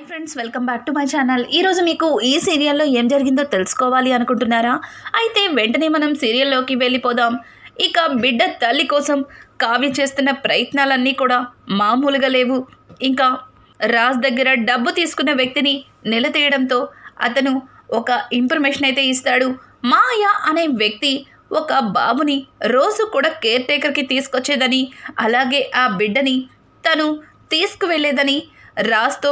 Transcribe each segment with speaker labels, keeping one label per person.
Speaker 1: Hi friends, welcome back to my channel. ఈరోజు మీకు ఈ సీరియల్లో ఏం జరిగిందో తెలుసుకోవాలి అనుకుంటున్నారా? అయితే వెంటనే మనం సీరియల్లోకి వెళ్ళిపోదాం. ఇక బిడ్డ తల్లి కోసం కావ్య చేస్తున్న ప్రయత్నాలన్నీ కూడా మామూలుగా లేవు. ఇంకా రాజ్ దగ్గర డబ్బు తీసుకున్న వ్యక్తిని నిలదీయడంతో అతను ఒక ఇన్ఫర్మేషన్ అయితే ఇస్తాడు. మాయ అనే వ్యక్తి ఒక బాబుని రోజు కూడా కేర్ టేకర్కి తీసుకొచ్చేదని, అలాగే ఆ బిడ్డని తను తీసుకువెళ్ళేదని రాజ్తో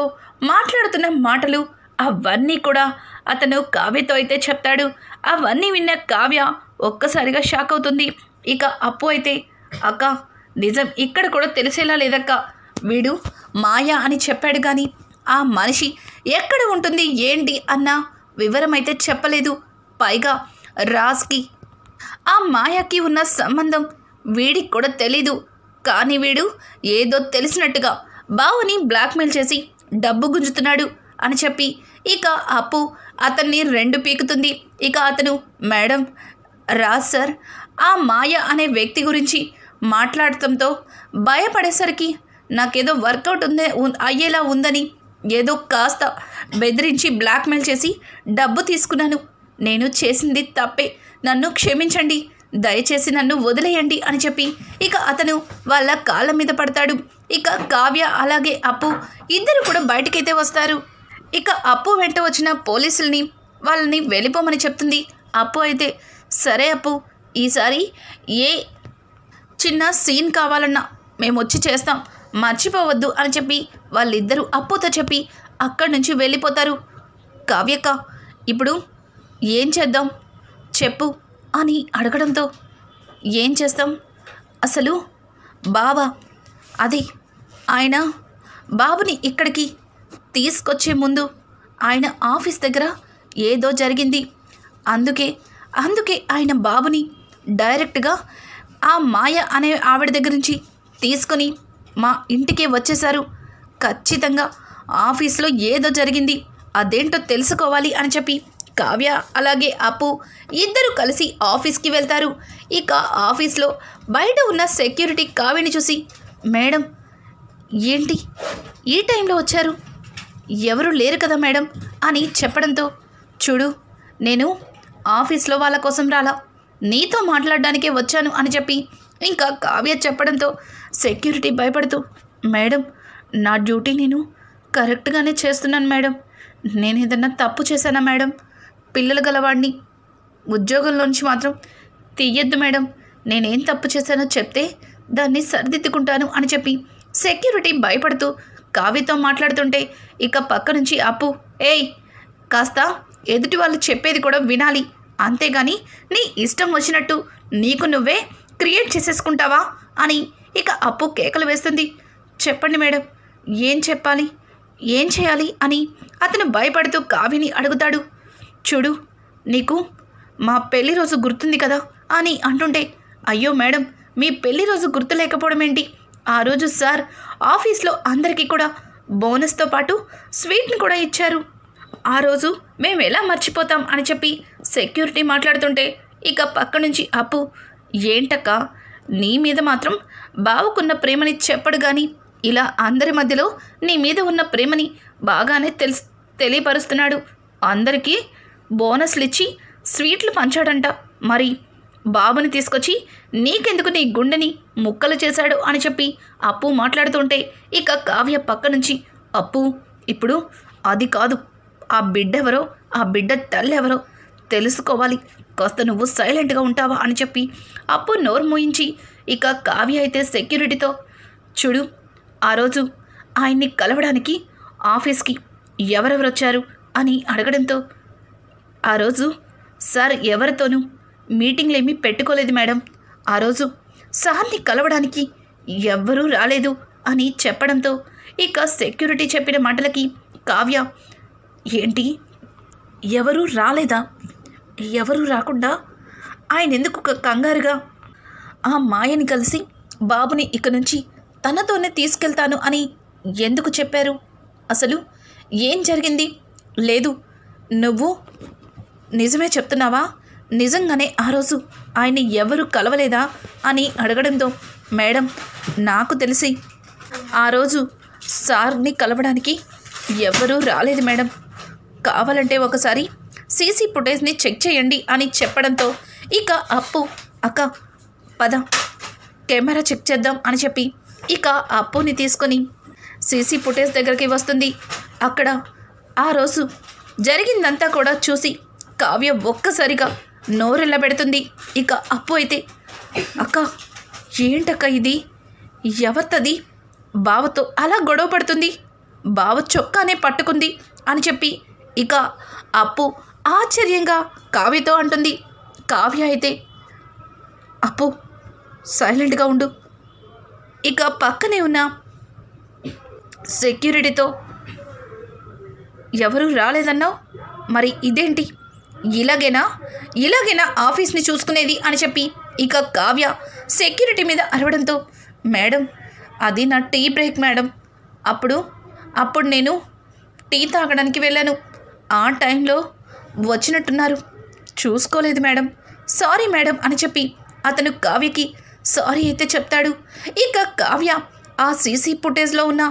Speaker 1: మాట్లాడుతున్న మాటలు అవన్నీ కూడా అతను కావ్యతో అయితే చెప్తాడు. అవన్నీ విన్న కావ్య ఒక్కసారిగా షాక్ అవుతుంది. ఇక అప్పు అయితే, అక్క నిజం ఇక్కడ కూడా తెలిసేలా లేదక్క, వీడు మాయ అని చెప్పాడు కానీ ఆ మనిషి ఎక్కడ ఉంటుంది ఏంటి అన్న వివరం అయితే చెప్పలేదు. పైగా రాజ్కి ఆ మాయకి ఉన్న సంబంధం వీడికి కూడా తెలీదు. కానీ వీడు ఏదో తెలిసినట్టుగా బావుని బ్లాక్మెయిల్ చేసి డబ్బు గుంజుతున్నాడు అని చెప్పి ఇక అప్పు అతన్ని రెండు పీకుతుంది. ఇక అతను, మేడం, రాజ్ సార్ ఆ మాయ అనే వ్యక్తి గురించి మాట్లాడటంతో భయపడేసరికి నాకేదో వర్కౌట్ అయ్యేలా ఉందని ఏదో కాస్త బెదిరించి బ్లాక్మెయిల్ చేసి డబ్బు తీసుకున్నాను. నేను చేసింది తప్పే, నన్ను క్షమించండి, దయచేసి నన్ను వదిలేయండి అని చెప్పి ఇక అతను వాళ్ళ కాళ్ళ మీద పడతాడు. ఇక కావ్య అలాగే అప్పు ఇద్దరు కూడా బయటకైతే వస్తారు. ఇక అప్పు వెంట వచ్చిన పోలీసుల్ని వాళ్ళని వెళ్ళిపోమని చెప్తుంది. అప్పు అయితే, సరే అప్పు, ఈసారి ఏ చిన్న సీన్ కావాలన్నా మేము వచ్చి చేస్తాం, మర్చిపోవద్దు అని చెప్పి వాళ్ళిద్దరూ అప్పుతో చెప్పి అక్కడి నుంచి వెళ్ళిపోతారు. కావ్యక్క, ఇప్పుడు ఏం చేద్దాం చెప్పు అని అడగడంతో, ఏం చేస్తాం అసలు బావా, అది ఆయన బాబుని ఇక్కడికి తీసుకొచ్చే ముందు ఆయన ఆఫీస్ దగ్గర ఏదో జరిగింది. అందుకే ఆయన బాబుని డైరెక్ట్గా ఆ మాయ అనే ఆవిడ దగ్గర నుంచి తీసుకొని మా ఇంటికే వచ్చేశారు. ఖచ్చితంగా ఆఫీస్లో ఏదో జరిగింది, అదేంటో తెలుసుకోవాలి అని చెప్పి కావ్య అలాగే అప్పు ఇద్దరు కలిసి ఆఫీస్కి వెళ్తారు. ఇక ఆఫీస్లో బయట ఉన్న సెక్యూరిటీ కావ్యని చూసి, మేడం ఏంటి ఈ టైంలో వచ్చారు, ఎవరు లేరు కదా మేడం అని చెప్పడంతో, చూడు నేను ఆఫీస్లో వాళ్ళ కోసం రాలా, నీతో మాట్లాడడానికే వచ్చాను అని చెప్పి ఇంకా కావ్య చెప్పడంతో సెక్యూరిటీ భయపడుతూ, మేడం నా డ్యూటీ నేను కరెక్ట్గానే చేస్తున్నాను మేడం, నేను ఏదన్నా తప్పు చేశానా మేడం, పిల్లలు గలవాడిని ఉద్యోగంలోంచి మాత్రం తీయద్దు మేడం, నేనేం తప్పు చేశానో చెప్తే దాన్ని సరిదిద్దుకుంటాను అని చెప్పి సెక్యూరిటీ భయపడుతూ కావ్యతో మాట్లాడుతుంటే ఇక పక్క నుంచి అప్పు, ఏయ్ కాస్త ఎదుటి వాళ్ళు చెప్పేది కూడా వినాలి, అంతేగాని నీ ఇష్టం వచ్చినట్టు నీకు నువ్వే క్రియేట్ చేసేసుకుంటావా అని ఇక అప్పు కేకలు వేస్తుంది. చెప్పండి మేడం, ఏం చెప్పాలి, ఏం చేయాలి అని అతను భయపడుతూ కావ్యని అడుగుతాడు. చూడు నీకు మా పెళ్లి రోజు గుర్తుంది కదా అని అంటుంటే, అయ్యో మేడం మీ పెళ్లి రోజు గుర్తు లేకపోవడం ఏంటి, ఆ రోజు సార్ ఆఫీస్లో అందరికీ కూడా బోనస్తో పాటు స్వీట్ని కూడా ఇచ్చారు, ఆ రోజు మేము ఎలా మర్చిపోతాం అని చెప్పి సెక్యూరిటీ మాట్లాడుతుంటే ఇక పక్క నుంచి అప్పు, ఏంటక్క నీ మీద మాత్రం బావకున్న ప్రేమని చెప్పడు కానీ ఇలా అందరి మధ్యలో నీ మీద ఉన్న ప్రేమని బాగానే తెలియపరుస్తున్నాడు, అందరికీ బోనస్లు ఇచ్చి స్వీట్లు పంచాడంట, మరి బాబుని తీసుకొచ్చి నీకెందుకు నీ గుండెని ముక్కలు చేశాడు అని చెప్పి అప్పు మాట్లాడుతుంటే ఇక కావ్య పక్క నుంచి, అప్పు ఇప్పుడు అది కాదు, ఆ బిడ్డెవరో ఆ బిడ్డ తల్లెవరో తెలుసుకోవాలి, కాస్త నువ్వు సైలెంట్గా ఉంటావా అని చెప్పి అప్పు నోరు మూయించి ఇక కావ్య అయితే సెక్యూరిటీతో, చూడు ఆ రోజు ఆయన్ని కలవడానికి ఆఫీస్కి ఎవరెవరు వచ్చారు అని అడగడంతో, ఆ రోజు సార్ ఎవరితోనూ మీటింగ్లేమీ పెట్టుకోలేదు మేడం, ఆ రోజు సార్ని కలవడానికి ఎవ్వరూ రాలేదు అని చెప్పడంతో ఇక సెక్యూరిటీ చెప్పిన మాటలకి కావ్య, ఏంటి ఎవరూ రాలేదా, ఎవరూ రాకుండా ఆయన ఎందుకు కంగారుగా ఆ మాయని కలిసి బాబుని ఇక నుంచి తనతోనే తీసుకెళ్తాను అని ఎందుకు చెప్పారు, అసలు ఏం జరిగింది, లేదు నువ్వు నిజమే చెప్తున్నావా, నిజంగానే ఆ రోజు ఆయన్ని ఎవరు కలవలేదా అని అడగడంతో, మేడం నాకు తెలిసి ఆ రోజు సార్ని కలవడానికి ఎవరూ రాలేదు మేడం, కావాలంటే ఒకసారి సీసీ ఫుటేజ్ని చెక్ చేయండి అని చెప్పడంతో ఇక అప్పు అక్క పద కెమెరా చెక్ చేద్దాం అని చెప్పి ఇక అప్పుని తీసుకొని సీసీ ఫుటేజ్ దగ్గరికి వస్తుంది. అక్కడ ఆ రోజు జరిగిందంతా కూడా చూసి కావ్య ఒక్కసారిగా నోరెళ్ళబెడుతుంది. ఇక అప్పు అయితే అక్క ఏంటక్క ఇది, ఎవరిది, బావతో అలా గొడవ పడుతుంది, బావ చొక్కానే పట్టుకుంది అని చెప్పి ఇక అప్పు ఆశ్చర్యంగా కావ్యతో అంటుంది. కావ్య అయితే అప్పు సైలెంట్గా ఉండు. ఇక పక్కనే ఉన్న సెక్యూరిటీతో ఎవరూ రాలేదన్నావు, మరి ఇదేంటి, ఇలాగేనా ఆఫీస్ని చూసుకునేది అని చెప్పి ఇక కావ్య సెక్యూరిటీ మీద అరవడంతో మేడం అది నా టీ బ్రేక్ మేడం, అప్పుడు నేను టీ తాగడానికి వెళ్ళాను, ఆ టైంలో వచ్చినట్టున్నారు, చూసుకోలేదు మేడం, సారీ మేడం అని చెప్పి అతను కావ్యకి సారీ అయితే చెప్తాడు. ఇక కావ్య ఆ సీసీ ఫుటేజ్లో ఉన్న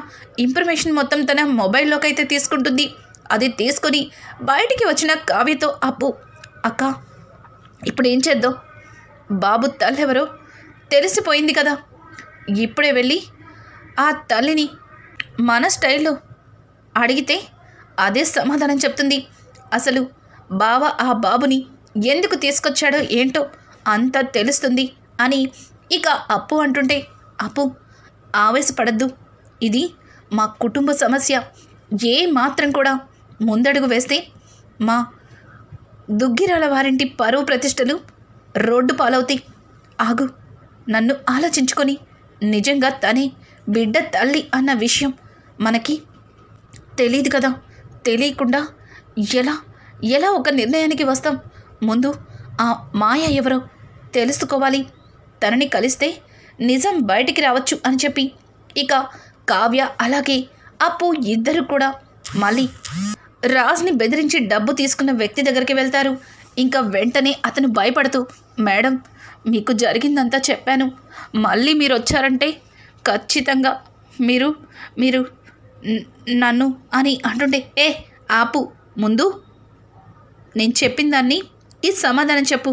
Speaker 1: ఇన్ఫర్మేషన్ మొత్తం తన మొబైల్లోకి అయితే తీసుకుంటుంది. అది తీసుకొని బయటికి వచ్చిన కావ్యతో అక్క ఇప్పుడు ఏం చేద్దాం, బాబు తల్లెవరో తెలిసిపోయింది కదా, ఇప్పుడే వెళ్ళి ఆ తల్లిని మన స్టైల్లో అడిగితే అదే సమాధానం చెప్తుంది. అసలు బావ ఆ బాబుని ఎందుకు తీసుకొచ్చాడో ఏంటో అంతా తెలుస్తుంది అని ఇక అప్పు అంటుంటే అప్పు ఆవేశపడద్దు, ఇది మా కుటుంబ సమస్య, ఏ మాత్రం కూడా ముందడుగు వేస్తే మా దుగ్గిరాల వారింటి పరువు ప్రతిష్టలు రోడ్డు పాలవుతాయి. ఆగు, నన్ను ఆలోచించుకొని నిజంగా తనే బిడ్డ తల్లి అన్న విషయం మనకి తెలియదు కదా, తెలియకుండా ఎలా ఒక నిర్ణయానికి వస్తాం, ముందు ఆ మాయ ఎవరో తెలుసుకోవాలి, తనని కలిస్తే నిజం బయటికి రావచ్చు అని చెప్పి ఇక కావ్య అలాగే అప్పు ఇద్దరు కూడా మళ్ళీ రాజ్ని బెదిరించి డబ్బు తీసుకున్న వ్యక్తి దగ్గరికి వెళ్తారు. ఇంకా వెంటనే అతను భయపడుతూ మేడం మీకు జరిగిందంతా చెప్పాను, మళ్ళీ మీరు వచ్చారంటే ఖచ్చితంగా మీరు నన్ను అని అంటుంటే ఆపు, ముందు నేను చెప్పిన దాన్ని ఈ సమాధానం చెప్పు,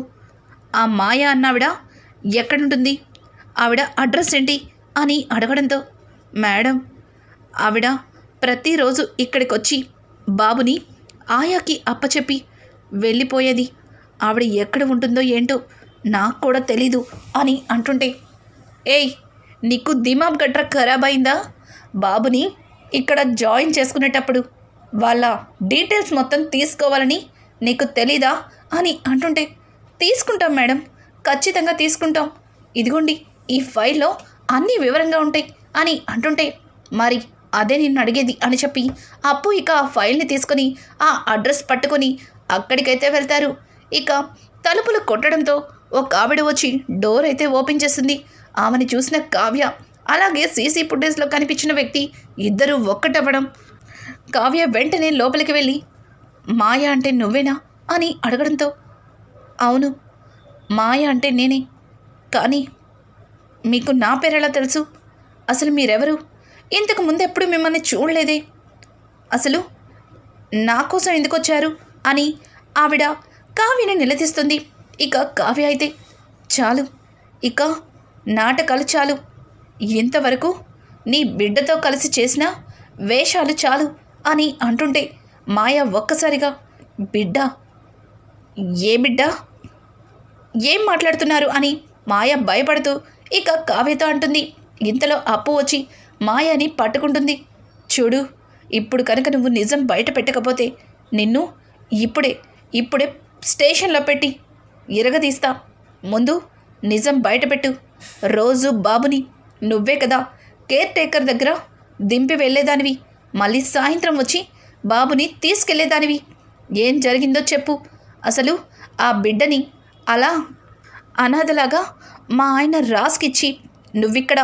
Speaker 1: ఆ మాయ అన్నావిడ ఎక్కడుంటుంది, ఆవిడ అడ్రస్ ఏంటి అని అడగడంతో మేడం ఆవిడ ప్రతిరోజు ఇక్కడికి వచ్చి బాబుని ఆయాకి అప్పచెప్పి వెళ్ళిపోయేది, ఆవిడ ఎక్కడ ఉంటుందో ఏంటో నాకు కూడా తెలీదు అని అంటుంటే నీకు దిమాగ్ గట్ర ఖరాబ్ అయిందా, బాబుని ఇక్కడ జాయిన్ చేసుకునేటప్పుడు వాళ్ళ డీటెయిల్స్ మొత్తం తీసుకోవాలని నీకు తెలీదా అని అంటుంటే తీసుకుంటాం మేడం, ఖచ్చితంగా తీసుకుంటాం, ఇదిగోండి ఈ ఫైల్లో అన్నీ వివరంగా ఉంటాయి అని అంటుంటే మరి అదే నిన్ను అడిగేది అని చెప్పి అప్పు ఇక ఆ ఫైల్ని తీసుకొని ఆ అడ్రస్ పట్టుకొని అక్కడికైతే వెళ్తారు. ఇక తలుపులు కొట్టడంతో ఒక ఆవిడ వచ్చి డోర్ అయితే ఓపెన్ చేస్తుంది. ఆమెను చూసిన కావ్య అలాగే సీసీ ఫుటేజ్లో కనిపించిన వ్యక్తి ఇద్దరూ ఒక్కటవ్వడం, కావ్య వెంటనే లోపలికి వెళ్ళి మాయ అంటే నువ్వేనా అని అడగడంతో అవును మాయ అంటే నేనే, కానీ మీకు నా పేరు ఎలా తెలుసు, అసలు మీరెవరు, ఇంతకు ముందు ఎప్పుడు మిమ్మల్ని చూడలేదే, అసలు నా కోసం ఎందుకు వచ్చారు అని ఆవిడ కావ్యని నిలదీస్తుంది. ఇక కావ్య అయితే చాలు, ఇక నాటకాలు చాలు, ఇంతవరకు నీ బిడ్డతో కలిసి చేసిన వేషాలు చాలు అని అంటుంటే మాయ ఒక్కసారిగా బిడ్డ, ఏ బిడ్డ, ఏం మాట్లాడుతున్నారు అని మాయ భయపడుతూ ఇక కావ్యతో అంటుంది. ఇంతలో అప్పు వచ్చి మాయని పట్టుకుంటుంది. చూడు, ఇప్పుడు కనుక నువ్వు నిజం బయట పెట్టకపోతే నిన్ను ఇప్పుడే స్టేషన్లో పెట్టి ఇరగదీస్తా, ముందు నిజం బయటపెట్టు, రోజు బాబుని నువ్వే కదా కేర్ టేకర్ దగ్గర దింపి వెళ్ళేదానివి, మళ్ళీ సాయంత్రం వచ్చి బాబుని తీసుకెళ్లేదానివి, ఏం జరిగిందో చెప్పు, అసలు ఆ బిడ్డని అలా అనాథలాగా మా ఆయన రాస్కిచ్చి నువ్విక్కడ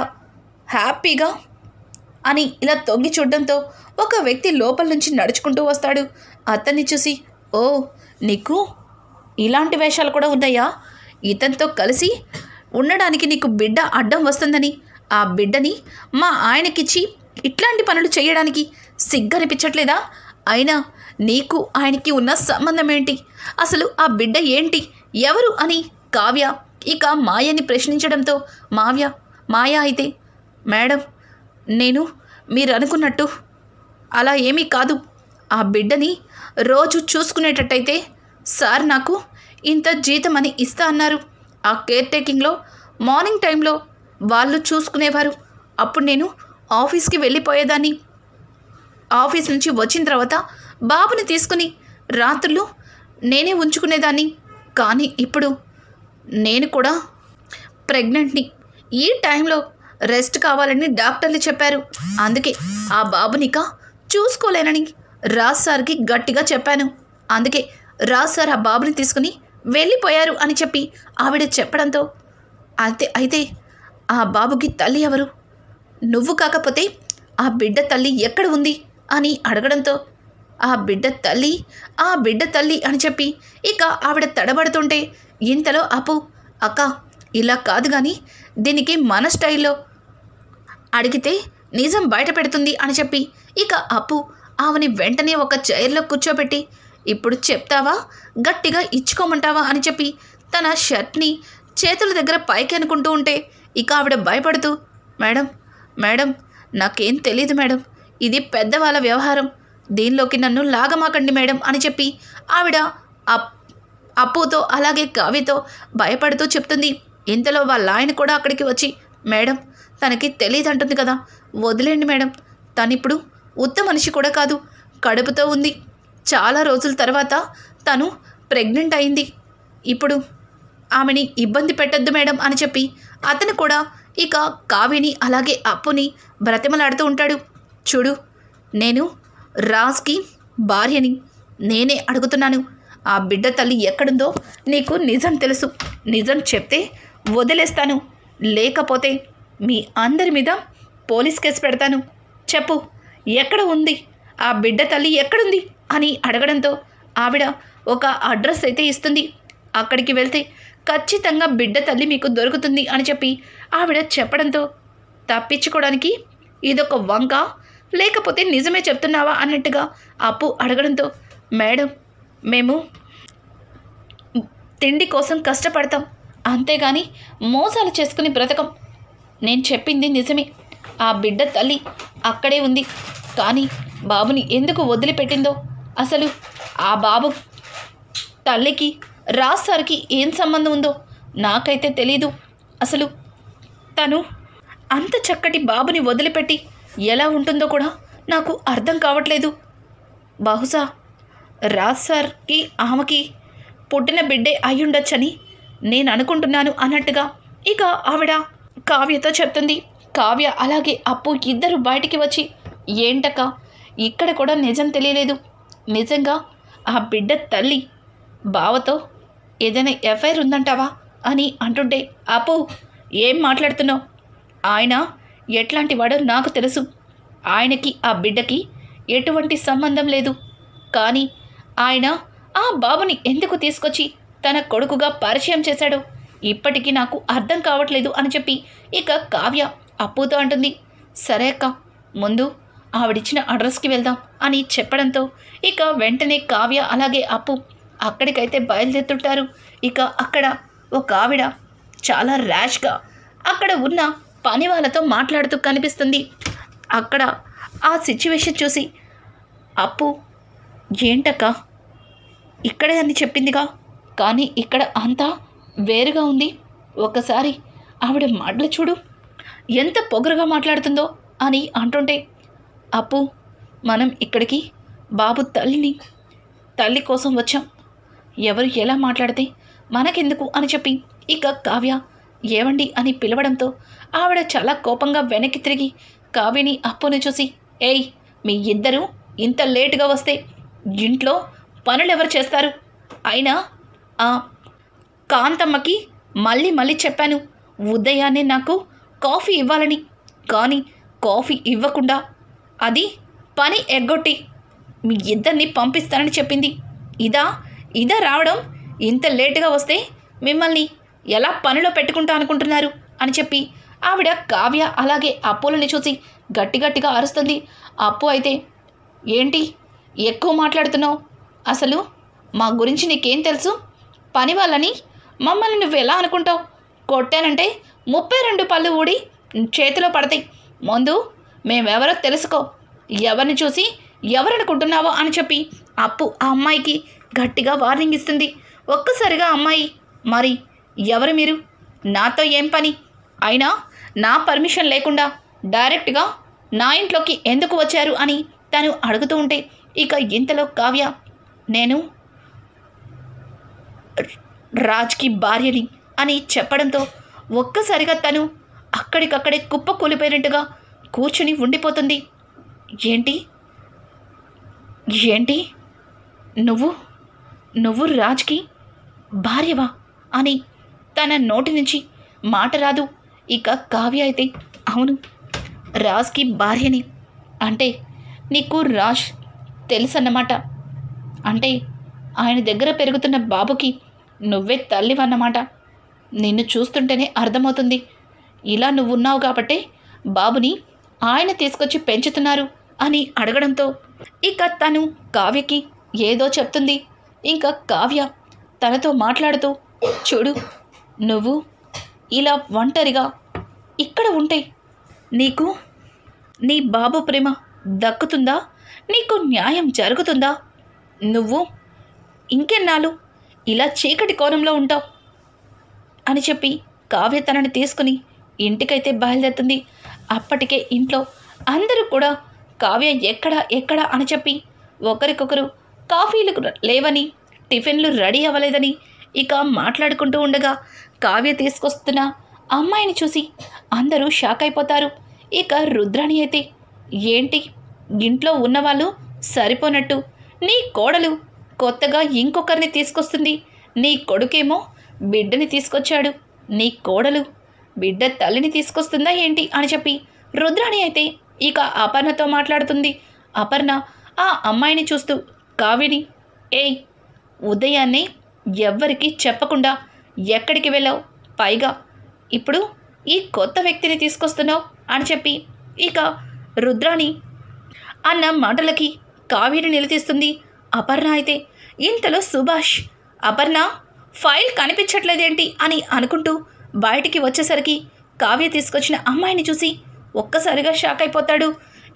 Speaker 1: హ్యాపీగా అని ఇలా తొంగి చూడడంతో ఒక వ్యక్తి లోపల నుంచి నడుచుకుంటూ వస్తాడు. అతన్ని చూసి ఓ నీకు ఇలాంటి వేషాలు కూడా ఉన్నాయా, ఇతనితో కలిసి ఉండడానికి నీకు బిడ్డ అడ్డం వస్తుందని ఆ బిడ్డని మా ఆయనకిచ్చి ఇట్లాంటి పనులు చేయడానికి సిగ్గనిపించట్లేదా? అయినా నీకు ఆయనకి ఉన్న సంబంధం ఏంటి? అసలు ఆ బిడ్డ ఏంటి, ఎవరు అని కావ్య ఇక మాయని ప్రశ్నించడంతో మాయ అయితే, మేడం, నేను మీరు అనుకున్నట్టు అలా ఏమీ కాదు. ఆ బిడ్డని రోజు చూసుకునేటట్టయితే సార్ నాకు ఇంత జీతం అని ఇస్తా అన్నారు. ఆ కేర్ టేకింగ్లో మార్నింగ్ టైంలో వాళ్ళు చూసుకునేవారు. అప్పుడు నేను ఆఫీస్కి వెళ్ళిపోయేదాన్ని. ఆఫీస్ నుంచి వచ్చిన తర్వాత బాబుని తీసుకుని రాత్రులు నేనే ఉంచుకునేదాన్ని. కానీ ఇప్పుడు నేను కూడా ప్రెగ్నెంట్ని. ఈ టైంలో రెస్ట్ కావాలని డాక్టర్లు చెప్పారు. అందుకే ఆ బాబునిక చూసుకోలేనని రాజ్ సార్కి గట్టిగా చెప్పాను. అందుకే రాజ్ సార్ ఆ బాబుని తీసుకుని వెళ్ళిపోయారు అని చెప్పి ఆవిడ చెప్పడంతో, అయితే ఆ బాబుకి తల్లి ఎవరు? నువ్వు కాకపోతే ఆ బిడ్డ తల్లి ఎక్కడ ఉంది అని అడగడంతో, ఆ బిడ్డ తల్లి అని చెప్పి ఇక ఆవిడ తడబడుతుంటే, ఇంతలో అప్పు, అక్క ఇలా కాదు కానీ దీనికి మన స్టైల్లో అడిగితే నిజం బయట పెడుతుంది అని చెప్పి ఇక అప్పు ఆమెని వెంటనే ఒక చైర్లో కూర్చోబెట్టి, ఇప్పుడు చెప్తావా గట్టిగా ఇచ్చుకోమంటావా అని చెప్పి తన షర్ట్ని చేతుల దగ్గర పైకి అనుకుంటూ ఉంటే, ఇక ఆవిడ భయపడుతూ, మేడం నాకేం తెలీదు మేడం, ఇది పెద్దవాళ్ళ వ్యవహారం, దీనిలోకి నన్ను లాగమాకండి మేడం అని చెప్పి ఆవిడ అప్పుతో అలాగే కావ్యతో భయపడుతూ చెప్తుంది. ఇంతలో వాళ్ళ ఆయన కూడా అక్కడికి వచ్చి, మేడం తనకి తెలియదంటుంది కదా, వదిలేండి మేడం, తనిప్పుడు ఉత్త మనిషి కూడా కాదు, కడుపుతో ఉంది, చాలా రోజుల తర్వాత తను ప్రెగ్నెంట్ అయింది, ఇప్పుడు ఆమెని ఇబ్బంది పెట్టద్దు మేడం అని చెప్పి అతను కూడా ఇక కావ్యని అలాగే అప్పుని బ్రతిమలాడుతూ ఉంటాడు. చూడు, నేను రాజ్కి భార్యని, నేనే అడుగుతున్నాను, ఆ బిడ్డ తల్లి ఎక్కడుందో నీకు నిజం తెలుసు, నిజం చెప్తే వదిలేస్తాను, లేకపోతే మీ అందరి మీద పోలీస్ కేసు పెడతాను, చెప్పు ఎక్కడ ఉంది ఆ బిడ్డ తల్లి ఎక్కడుంది అని అడగడంతో ఆవిడ ఒక అడ్రస్ అయితే ఇస్తుంది. అక్కడికి వెళ్తే ఖచ్చితంగా బిడ్డ తల్లి మీకు దొరుకుతుంది అని చెప్పి ఆవిడ చెప్పడంతో, తప్పించుకోవడానికి ఇదొక వంక, లేకపోతే నిజమే చెప్తున్నావా అన్నట్టుగా అప్పు అడగడంతో, మేడం మేము తిండి కోసం కష్టపడతాం, అంతేగాని మోసాలు చేసుకుని బ్రతకం, నేను చెప్పింది నిజమే, ఆ బిడ్డ తల్లి అక్కడే ఉంది, కానీ బాబుని ఎందుకు వదిలిపెట్టిందో, అసలు ఆ బాబు తల్లికి రాజ్ సార్కి ఏం సంబంధం ఉందో నాకైతే తెలీదు, అసలు తను అంత చక్కటి బాబుని వదిలిపెట్టి ఎలా ఉంటుందో కూడా నాకు అర్థం కావట్లేదు, బహుశా రాజ్ సార్కి ఆమెకి పుట్టిన బిడ్డే అయ్యుండొచ్చని నేను అనుకుంటున్నాను అన్నట్టుగా ఇక ఆవిడ కావ్యతో చెప్తుంది. కావ్య అలాగే అప్పు ఇద్దరు బయటికి వచ్చి, ఏంటక్క ఇక్కడ కూడా నిజం తెలియలేదు, నిజంగా ఆ బిడ్డ తల్లి బావతో ఏదైనా ఎఫ్ఐఆర్ ఉందంటావా అని అంటుంటే, అప్పు ఏం మాట్లాడుతున్నావు, ఆయన ఎట్లాంటి వాడో నాకు తెలుసు, ఆయనకి ఆ బిడ్డకి ఎటువంటి సంబంధం లేదు, కానీ ఆయన ఆ బాబుని ఎందుకు తీసుకొచ్చి తన కొడుకుగా పరిచయం చేశాడో ఇప్పటికీ నాకు అర్థం కావట్లేదు అని చెప్పి ఇక కావ్య అప్పుతో అంటుంది. సరే అక్క, ముందు ఆవిడిచ్చిన అడ్రస్కి వెళ్దాం అని చెప్పడంతో ఇక వెంటనే కావ్య అలాగే అప్పు అక్కడికైతే బయలుదేరుతుంటారు. ఇక అక్కడ ఒక ఆవిడ చాలా ర్యాష్గా అక్కడ ఉన్న పని వాళ్ళతో మాట్లాడుతూ కనిపిస్తుంది. అక్కడ ఆ సిచ్యువేషన్ చూసి అప్పు, ఏంటక్క ఇక్కడే అని చెప్పిందిగా, కానీ ఇక్కడ అంతా వేరుగా ఉంది, ఒక్కసారి ఆవిడ మాటలు చూడు ఎంత పొగరుగా మాట్లాడుతుందో అని అంటుంటే, అప్పు మనం ఇక్కడికి బాబు తల్లి కోసం వచ్చాం, ఎవరు ఎలా మాట్లాడితే మనకెందుకు అని చెప్పి ఇక కావ్య ఏవండి అని పిలవడంతో ఆవిడ చాలా కోపంగా వెనక్కి తిరిగి కావ్యని అప్పుని చూసి, ఏయ్ మీ ఇద్దరూ ఇంత లేటుగా వస్తే ఇంట్లో పనులు ఎవరు చేస్తారు, అయినా ఆ కాంతమ్మకి మళ్ళీ చెప్పాను ఉదయాన్నే నాకు కాఫీ ఇవ్వాలని, కానీ కాఫీ ఇవ్వకుండా అది పని ఎగ్గొట్టి మీ ఇద్దరిని పంపిస్తానని చెప్పింది, ఇదా రావడం, ఇంత లేటుగా వస్తే మిమ్మల్ని ఎలా పనిలో పెట్టుకుంటా అనుకుంటున్నారు అని చెప్పి ఆవిడ కావ్య అలాగే అప్పులని చూసి గట్టి గట్టిగా అరుస్తుంది. అప్పు అయితే, ఏంటి ఎక్కువ మాట్లాడుతున్నావు? అసలు మా గురించి నీకేం తెలుసు? పని వాళ్ళని మమ్మల్ని నువ్వు ఎలా అనుకుంటావు? కొట్టానంటే 32 పళ్ళు ఊడి చేతిలో పడతాయి. ముందు మేమెవరో తెలుసుకో, ఎవరిని చూసి ఎవరనుకుంటున్నావో అని చెప్పి అప్పు ఆ అమ్మాయికి గట్టిగా వార్నింగ్ ఇస్తుంది. ఒక్కసారిగా అమ్మాయి, మరి ఎవరు మీరు? నాతో ఏం పని? అయినా నా పర్మిషన్ లేకుండా డైరెక్ట్గా నా ఇంట్లోకి ఎందుకు వచ్చారు అని తను అడుగుతూ ఉంటే, ఇక ఇంతలో కావ్య, నేను రాజ్కి భార్యని అని చెప్పడంతో ఒక్కసారిగా తను అక్కడికక్కడే కుప్ప కూలిపోయినట్టుగా కూర్చుని ఉండిపోతుంది. ఏంటి ఏంటి నువ్వు రాజ్కి భార్యవా అని తన నోటి నుంచి మాట రాదు. ఇక కావ్య అయితే, అవును, రాజ్కి భార్యని. అంటే నీకు రాజ్ తెలుసన్నమాట. అంటే ఆయన దగ్గర పెరుగుతున్న బాబుకి నువ్వే తల్లివన్నమాట. నిన్ను చూస్తుంటేనే అర్థమవుతుంది. ఇలా నువ్వున్నావు కాబట్టే బాబుని ఆయన తీసుకొచ్చి పెంచుతున్నారు అని అడగడంతో ఇక తను కావ్యకి ఏదో చెప్తుంది. ఇంకా కావ్య తనతో మాట్లాడుతూ, చూడు, నువ్వు ఇలా ఒంటరిగా ఇక్కడ ఉంటే నీకు నీ బాబు ప్రేమ దక్కుతుందా? నీకు న్యాయం జరుగుతుందా? నువ్వు ఇంకెన్నాళ్ళు ఇలా చీకటి కోణంలో ఉంటావు అని చెప్పి కావ్య తనని తీసుకుని ఇంటికైతే బయలుదేరుతుంది. అప్పటికే ఇంట్లో అందరూ కూడా కావ్య ఎక్కడ అని చెప్పి ఒకరికొకరు కాఫీలు లేవని, టిఫిన్లు రెడీ అవ్వలేదని ఇక మాట్లాడుకుంటూ ఉండగా కావ్య తీసుకొస్తున్న అమ్మాయిని చూసి అందరూ షాక్ అయిపోతారు. ఇక రుద్రాణి అయితే, ఏంటి ఇంట్లో ఉన్నవాళ్ళు సరిపోనట్టు నీ కోడలు కొత్తగా ఇంకొకరిని తీసుకొస్తుంది, నీ కొడుకేమో బిడ్డని తీసుకొచ్చాడు, నీ కోడలు బిడ్డ తల్లిని తీసుకొస్తుందా ఏంటి అని చెప్పి రుద్రాణి అయితే ఇక అపర్ణతో మాట్లాడుతుంది. అపర్ణ ఆ అమ్మాయిని చూస్తూ కావ్యని, ఏయ్, ఉదయాన్నే ఎవ్వరికి చెప్పకుండా ఎక్కడికి వెళ్ళావు? పైగా ఇప్పుడు ఈ కొత్త వ్యక్తిని తీసుకొస్తున్నావు అని చెప్పి ఇక రుద్రాణి అన్న మాటలకి కావ్యని నిలదీస్తుంది. అపర్ణ అయితే ఇంతలో సుభాష్, అపర్ణ ఫైల్ కనిపించట్లేదేంటి అని అనుకుంటూ బయటికి వచ్చేసరికి కావ్య తీసుకొచ్చిన అమ్మాయిని చూసి ఒక్కసారిగా షాక్ అయిపోతాడు.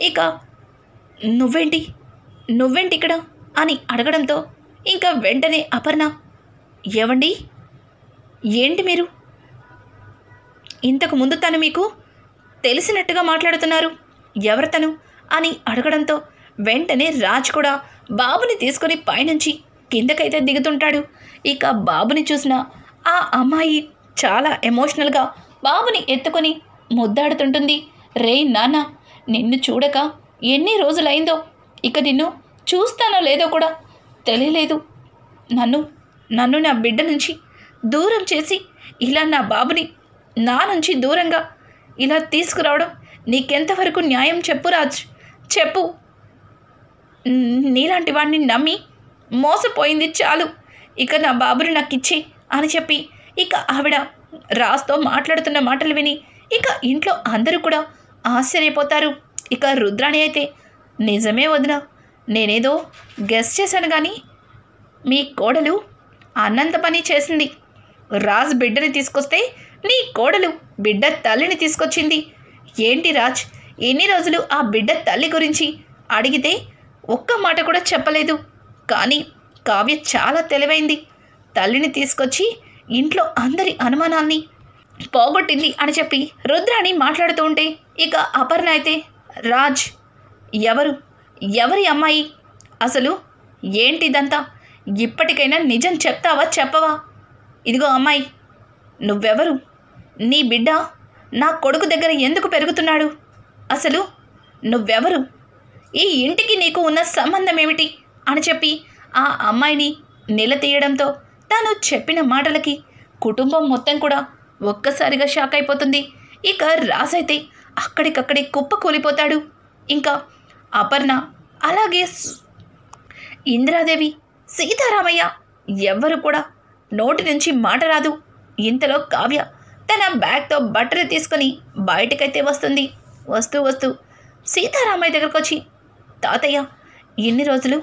Speaker 1: ఇక నువ్వేంటి ఇక్కడ అని అడగడంతో ఇంకా వెంటనే అపర్ణ, ఏవండి, ఏంటి మీరు ఇంతకు ముందు తను మీకు తెలిసినట్టుగా మాట్లాడుతున్నారు, ఎవరు తను అని అడగడంతో వెంటనే రాజ్ కూడా బాబుని తీసుకొని పైనుంచి కిందకైతే దిగుతుంటాడు. ఇక బాబుని చూసిన ఆ అమ్మాయి చాలా ఎమోషనల్గా బాబుని ఎత్తుకొని ముద్దాడుతుంటుంది. రే నాన్న, నిన్ను చూడక ఎన్ని రోజులైందో, ఇక నిన్ను చూస్తానో లేదో కూడా తెలియలేదు. నన్ను నా బిడ్డ నుంచి దూరం చేసి ఇలా నా బాబుని నా నుంచి దూరంగా ఇలా తీసుకురావడం నీకెంతవరకు న్యాయం? చెప్పు రాజ్, చెప్పు. నీలాంటి వాడిని నమ్మి మోసపోయింది చాలు, ఇక నా బాబుని నాకు ఇచ్చే అని చెప్పి ఇక ఆవిడ రాజ్తో మాట్లాడుతున్న మాటలు విని ఇక ఇంట్లో అందరూ కూడా ఆశ్చర్యపోతారు. ఇక రుద్రాణి అయితే, నిజమే వదినా, నేనేదో గెస్ చేశాను కానీ మీ కోడలు అన్నంత పని చేసింది. రాజ్ బిడ్డని తీసుకొస్తే నీ కోడలు బిడ్డ తల్లిని తీసుకొచ్చింది. ఏంటి రాజ్, ఎన్ని రోజులు ఆ బిడ్డ తల్లి గురించి అడిగితే ఒక్క మాట కూడా చెప్పలేదు. కానీ కావ్య చాలా తెలివైంది, తల్లిని తీసుకొచ్చి ఇంట్లో అందరి అనుమానాల్ని పోగొట్టింది అని చెప్పి రుద్రాణి మాట్లాడుతూ ఉంటే ఇక అపర్ణ అయితే, రాజ్, ఎవరి అమ్మాయి? అసలు ఏంటిదంతా? ఇప్పటికైనా నిజం చెప్తావా చెప్పవా? ఇదిగో అమ్మాయి, నువ్వెవరు? నీ బిడ్డ నా కొడుకు దగ్గర ఎందుకు పెరుగుతున్నాడు? అసలు నువ్వెవరు? ఈ ఇంటికి నీకు ఉన్న సంబంధం ఏమిటి అని చెప్పి ఆ అమ్మాయిని నిలదీయడంతో తాను చెప్పిన మాటలకి కుటుంబం మొత్తం కూడా ఒక్కసారిగా షాక్ అయిపోతుంది. ఇక రాజైతే అక్కడికక్కడే కుప్ప కూలిపోతాడు. ఇంకా అపర్ణ, అలాగే ఇందిరాదేవి, సీతారామయ్య ఎవ్వరు కూడా నోటి నుంచి మాట రాదు. ఇంతలో కావ్య తన బ్యాగ్తో బట్టలు తీసుకొని బయటకైతే వస్తుంది. వస్తూ సీతారామయ్య దగ్గరకు వచ్చి, తాతయ్య, ఎన్ని రోజులు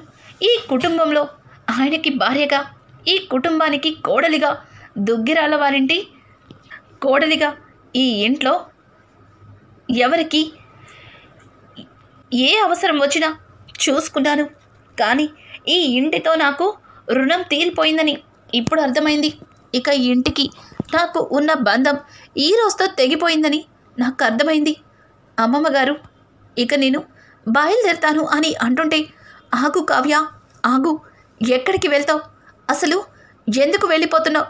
Speaker 1: ఈ కుటుంబంలో ఆయనకి భార్యగా, ఈ కుటుంబానికి కోడలిగా, దుగ్గిరాల వారింటి కోడలిగా ఈ ఇంట్లో ఎవరికి ఏ అవసరం వచ్చినా చూసుకున్నాను. కానీ ఈ ఇంటితో నాకు రుణం తీరిపోయిందని ఇప్పుడు అర్థమైంది. ఇక ఈ ఇంటికి నాకు ఉన్న బంధం ఈ రోజుతో తెగిపోయిందని నాకు అర్థమైంది. అమ్మమ్మ గారు, ఇక నేను బయలుదేరుతాను అని అంటుంటే, ఆగు కావ్య, ఆగు, ఎక్కడికి వెళ్తావు? అసలు ఎందుకు వెళ్ళిపోతున్నావు?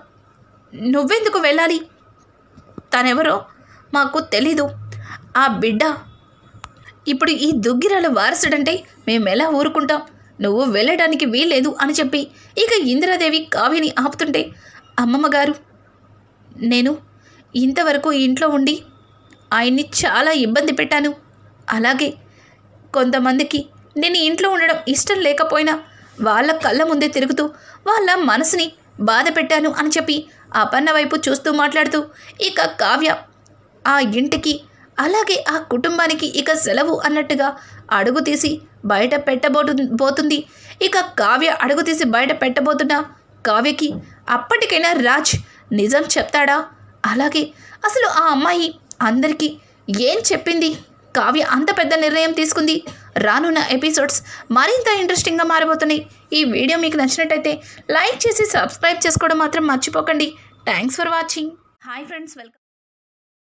Speaker 1: నువ్వెందుకు వెళ్ళాలి? తనెవరో మాకు తెలీదు. ఆ బిడ్డ ఇప్పుడు ఈ దుగ్గిరాల వారసుడంటే మేమెలా ఊరుకుంటాం? నువ్వు వెళ్ళడానికి వీల్లేదు అని చెప్పి ఇక ఇందిరాదేవి కావ్యని ఆపుతుంటే, అమ్మమ్మ గారు, నేను ఇంతవరకు ఇంట్లో ఉండి ఆయన్ని చాలా ఇబ్బంది పెట్టాను. అలాగే కొంతమందికి నేను ఇంట్లో ఉండడం ఇష్టం లేకపోయినా వాళ్ళ కళ్ళ ముందే తిరుగుతూ వాళ్ళ మనసుని బాధ పెట్టాను అని చెప్పి అపర్ణ వైపు చూస్తూ మాట్లాడుతూ ఇక కావ్య ఆ ఇంటికి అలాగే ఆ కుటుంబానికి ఇక సెలవు అన్నట్టుగా అడుగు తీసి బయట పెట్టబోతుంది. ఇక కావ్య అడుగు తీసి బయట పెట్టబోతున్న కావ్యకి అప్పటికైనా రాజ్ నిజం చెప్తాడా? అలాగే అసలు ఆ అమ్మాయి అందరికీ ఏం చెప్పింది? కావ్య అంత పెద్ద నిర్ణయం తీసుకుంది. రానున్న ఎపిసోడ్స్ మరింత ఇంట్రెస్టింగ్గా మారబోతున్నాయి. ఈ వీడియో మీకు నచ్చినట్టయితే లైక్ చేసి సబ్స్క్రైబ్ చేసుకోవడం మాత్రం మర్చిపోకండి. Thanks for watching. Hi friends, welcome.